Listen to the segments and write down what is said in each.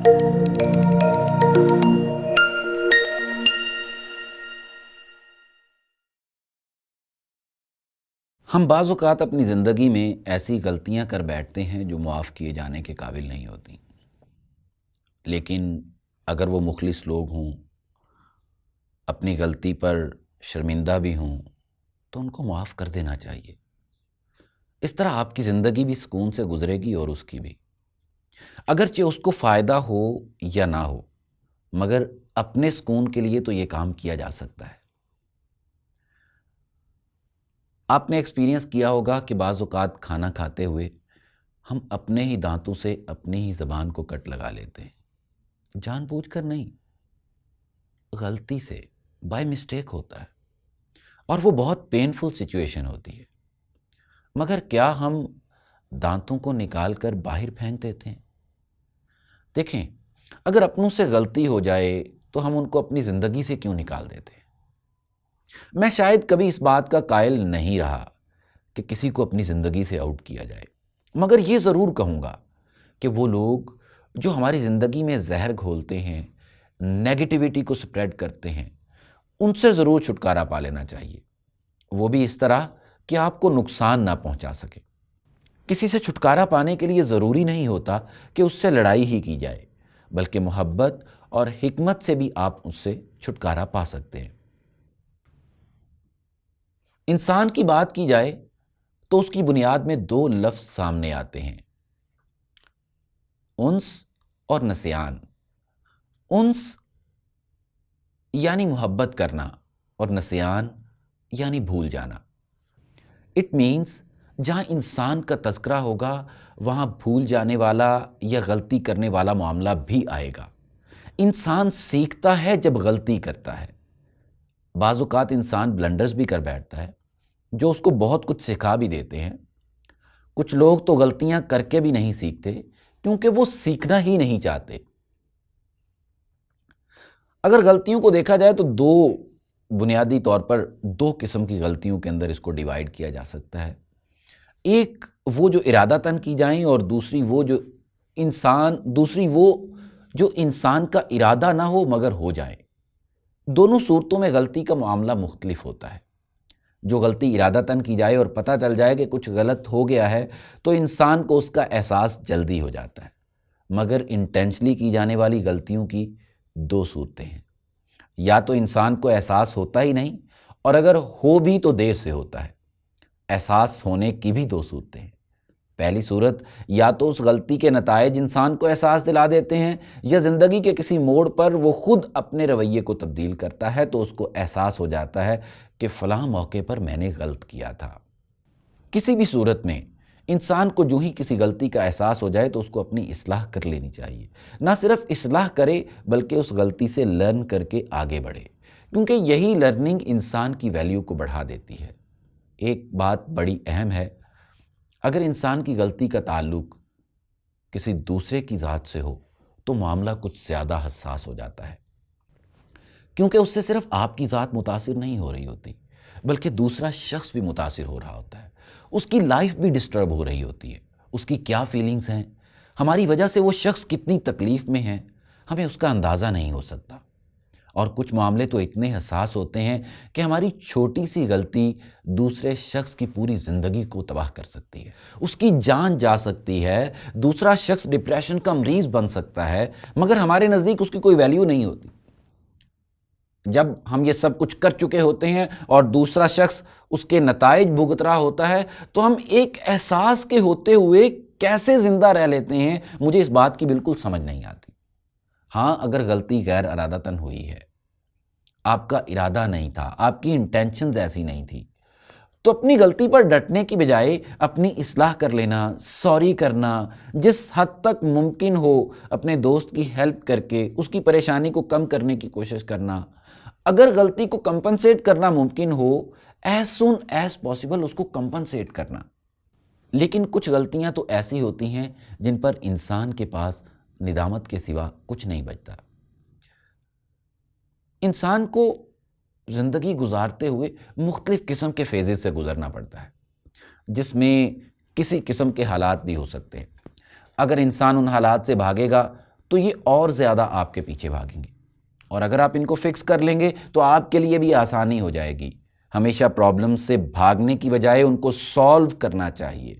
ہم بعض اوقات اپنی زندگی میں ایسی غلطیاں کر بیٹھتے ہیں جو معاف کیے جانے کے قابل نہیں ہوتی، لیکن اگر وہ مخلص لوگ ہوں، اپنی غلطی پر شرمندہ بھی ہوں، تو ان کو معاف کر دینا چاہیے۔ اس طرح آپ کی زندگی بھی سکون سے گزرے گی اور اس کی بھی، اگرچہ اس کو فائدہ ہو یا نہ ہو، مگر اپنے سکون کے لیے تو یہ کام کیا جا سکتا ہے۔ آپ نے ایکسپیرینس کیا ہوگا کہ بعض اوقات کھانا کھاتے ہوئے ہم اپنے ہی دانتوں سے اپنی ہی زبان کو کٹ لگا لیتے ہیں، جان بوجھ کر نہیں، غلطی سے، بائی مسٹیک ہوتا ہے، اور وہ بہت پینفل سچویشن ہوتی ہے، مگر کیا ہم دانتوں کو نکال کر باہر پھینک دیتے ہیں؟ دیکھیں، اگر اپنوں سے غلطی ہو جائے تو ہم ان کو اپنی زندگی سے کیوں نکال دیتے ہیں؟ میں شاید کبھی اس بات کا قائل نہیں رہا کہ کسی کو اپنی زندگی سے آؤٹ کیا جائے، مگر یہ ضرور کہوں گا کہ وہ لوگ جو ہماری زندگی میں زہر گھولتے ہیں، نیگیٹیوٹی کو سپریڈ کرتے ہیں، ان سے ضرور چھٹکارا پا لینا چاہیے، وہ بھی اس طرح کہ آپ کو نقصان نہ پہنچا سکے۔ کسی سے چھٹکارا پانے کے لیے ضروری نہیں ہوتا کہ اس سے لڑائی ہی کی جائے، بلکہ محبت اور حکمت سے بھی آپ اس سے چھٹکارا پا سکتے ہیں۔ انسان کی بات کی جائے تو اس کی بنیاد میں دو لفظ سامنے آتے ہیں، انس اور نسیان۔ انس یعنی محبت کرنا اور نسیان یعنی بھول جانا۔ اٹ مینس جہاں انسان کا تذکرہ ہوگا وہاں بھول جانے والا یا غلطی کرنے والا معاملہ بھی آئے گا۔ انسان سیکھتا ہے جب غلطی کرتا ہے۔ بعض اوقات انسان بلنڈرز بھی کر بیٹھتا ہے جو اس کو بہت کچھ سکھا بھی دیتے ہیں۔ کچھ لوگ تو غلطیاں کر کے بھی نہیں سیکھتے کیونکہ وہ سیکھنا ہی نہیں چاہتے۔ اگر غلطیوں کو دیکھا جائے تو دو بنیادی طور پر دو قسم کی غلطیوں کے اندر اس کو ڈیوائیڈ کیا جا سکتا ہے۔ ایک وہ جو ارادتاً کی جائیں اور دوسری وہ جو انسان کا ارادہ نہ ہو مگر ہو جائے۔ دونوں صورتوں میں غلطی کا معاملہ مختلف ہوتا ہے۔ جو غلطی ارادتاً کی جائے اور پتہ چل جائے کہ کچھ غلط ہو گیا ہے تو انسان کو اس کا احساس جلدی ہو جاتا ہے، مگر انٹینشنلی کی جانے والی غلطیوں کی دو صورتیں ہیں، یا تو انسان کو احساس ہوتا ہی نہیں، اور اگر ہو بھی تو دیر سے ہوتا ہے۔ احساس ہونے کی بھی دو صورتیں ہیں۔ پہلی صورت، یا تو اس غلطی کے نتائج انسان کو احساس دلا دیتے ہیں، یا زندگی کے کسی موڑ پر وہ خود اپنے رویے کو تبدیل کرتا ہے تو اس کو احساس ہو جاتا ہے کہ فلاں موقع پر میں نے غلط کیا تھا۔ کسی بھی صورت میں انسان کو جو ہی کسی غلطی کا احساس ہو جائے تو اس کو اپنی اصلاح کر لینی چاہیے۔ نہ صرف اصلاح کرے بلکہ اس غلطی سے لرن کر کے آگے بڑھے، کیونکہ یہی لرننگ انسان کی ویلیو کو بڑھا دیتی ہے۔ ایک بات بڑی اہم ہے، اگر انسان کی غلطی کا تعلق کسی دوسرے کی ذات سے ہو تو معاملہ کچھ زیادہ حساس ہو جاتا ہے، کیونکہ اس سے صرف آپ کی ذات متاثر نہیں ہو رہی ہوتی بلکہ دوسرا شخص بھی متاثر ہو رہا ہوتا ہے، اس کی لائف بھی ڈسٹرب ہو رہی ہوتی ہے، اس کی کیا فیلنگز ہیں، ہماری وجہ سے وہ شخص کتنی تکلیف میں ہے، ہمیں اس کا اندازہ نہیں ہو سکتا۔ اور کچھ معاملے تو اتنے حساس ہوتے ہیں کہ ہماری چھوٹی سی غلطی دوسرے شخص کی پوری زندگی کو تباہ کر سکتی ہے، اس کی جان جا سکتی ہے، دوسرا شخص ڈپریشن کا مریض بن سکتا ہے، مگر ہمارے نزدیک اس کی کوئی ویلیو نہیں ہوتی۔ جب ہم یہ سب کچھ کر چکے ہوتے ہیں اور دوسرا شخص اس کے نتائج بھگت رہا ہوتا ہے تو ہم ایک احساس کے ہوتے ہوئے کیسے زندہ رہ لیتے ہیں، مجھے اس بات کی بالکل سمجھ نہیں آتی۔ ہاں، اگر غلطی غیر ارادتاً ہوئی ہے، آپ کا ارادہ نہیں تھا، آپ کی انٹینشنز ایسی نہیں تھی، تو اپنی غلطی پر ڈٹنے کی بجائے اپنی اصلاح کر لینا، سوری کرنا، جس حد تک ممکن ہو اپنے دوست کی ہیلپ کر کے اس کی پریشانی کو کم کرنے کی کوشش کرنا، اگر غلطی کو کمپنسیٹ کرنا ممکن ہو ایز سون ایز پاسبل اس کو کمپنسیٹ کرنا۔ لیکن کچھ غلطیاں تو ایسی ہوتی ہیں جن پر انسان کے پاس ندامت کے سوا کچھ نہیں بچتا۔ انسان کو زندگی گزارتے ہوئے مختلف قسم کے فیزز سے گزرنا پڑتا ہے، جس میں کسی قسم کے حالات بھی ہو سکتے ہیں۔ اگر انسان ان حالات سے بھاگے گا تو یہ اور زیادہ آپ کے پیچھے بھاگیں گے، اور اگر آپ ان کو فکس کر لیں گے تو آپ کے لیے بھی آسانی ہو جائے گی۔ ہمیشہ پرابلم سے بھاگنے کی بجائے ان کو سالو کرنا چاہیے،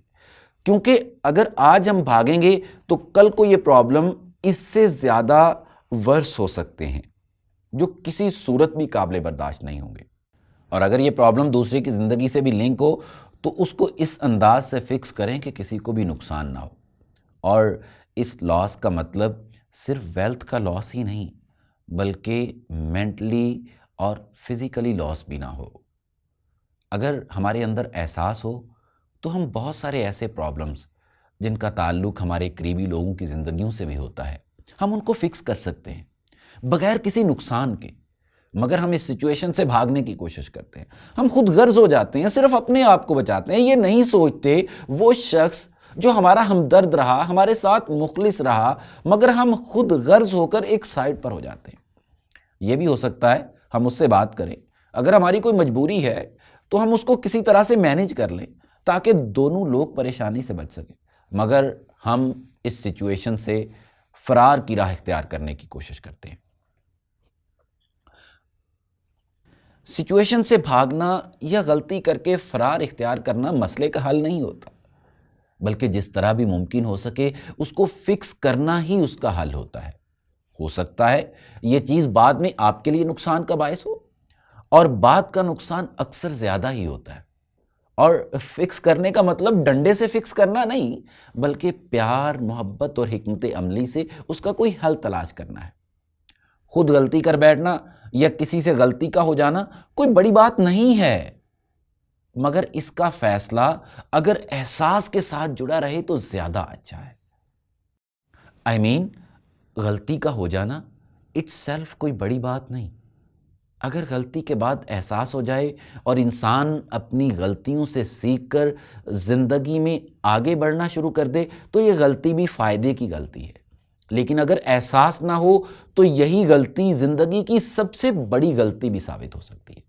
کیونکہ اگر آج ہم بھاگیں گے تو کل کو یہ پرابلم اس سے زیادہ ورس ہو سکتے ہیں، جو کسی صورت بھی قابل برداشت نہیں ہوں گے۔ اور اگر یہ پرابلم دوسرے کی زندگی سے بھی لنک ہو تو اس کو اس انداز سے فکس کریں کہ کسی کو بھی نقصان نہ ہو، اور اس لاس کا مطلب صرف ویلتھ کا لاس ہی نہیں، بلکہ مینٹلی اور فزیکلی لاس بھی نہ ہو۔ اگر ہمارے اندر احساس ہو تو ہم بہت سارے ایسے پرابلمز جن کا تعلق ہمارے قریبی لوگوں کی زندگیوں سے بھی ہوتا ہے، ہم ان کو فکس کر سکتے ہیں بغیر کسی نقصان کے۔ مگر ہم اس سچویشن سے بھاگنے کی کوشش کرتے ہیں، ہم خود غرض ہو جاتے ہیں، صرف اپنے آپ کو بچاتے ہیں، یہ نہیں سوچتے وہ شخص جو ہمارا ہمدرد رہا، ہمارے ساتھ مخلص رہا، مگر ہم خود غرض ہو کر ایک سائڈ پر ہو جاتے ہیں۔ یہ بھی ہو سکتا ہے ہم اس سے بات کریں، اگر ہماری کوئی مجبوری ہے تو ہم اس کو کسی طرح سے مینیج کر لیں تاکہ دونوں لوگ پریشانی سے بچ سکیں، مگر ہم اس سچویشن سے فرار کی راہ اختیار کرنے کی کوشش کرتے ہیں۔ سچویشن سے بھاگنا یا غلطی کر کے فرار اختیار کرنا مسئلے کا حل نہیں ہوتا، بلکہ جس طرح بھی ممکن ہو سکے اس کو فکس کرنا ہی اس کا حل ہوتا ہے۔ ہو سکتا ہے یہ چیز بعد میں آپ کے لیے نقصان کا باعث ہو، اور بعد کا نقصان اکثر زیادہ ہی ہوتا ہے، اور فکس کرنے کا مطلب ڈنڈے سے فکس کرنا نہیں، بلکہ پیار، محبت اور حکمت عملی سے اس کا کوئی حل تلاش کرنا ہے۔ خود غلطی کر بیٹھنا یا کسی سے غلطی کا ہو جانا کوئی بڑی بات نہیں ہے، مگر اس کا فیصلہ اگر احساس کے ساتھ جڑا رہے تو زیادہ اچھا ہے۔ غلطی کا ہو جانا اٹس سیلف کوئی بڑی بات نہیں۔ اگر غلطی کے بعد احساس ہو جائے اور انسان اپنی غلطیوں سے سیکھ کر زندگی میں آگے بڑھنا شروع کر دے تو یہ غلطی بھی فائدے کی غلطی ہے، لیکن اگر احساس نہ ہو تو یہی غلطی زندگی کی سب سے بڑی غلطی بھی ثابت ہو سکتی ہے۔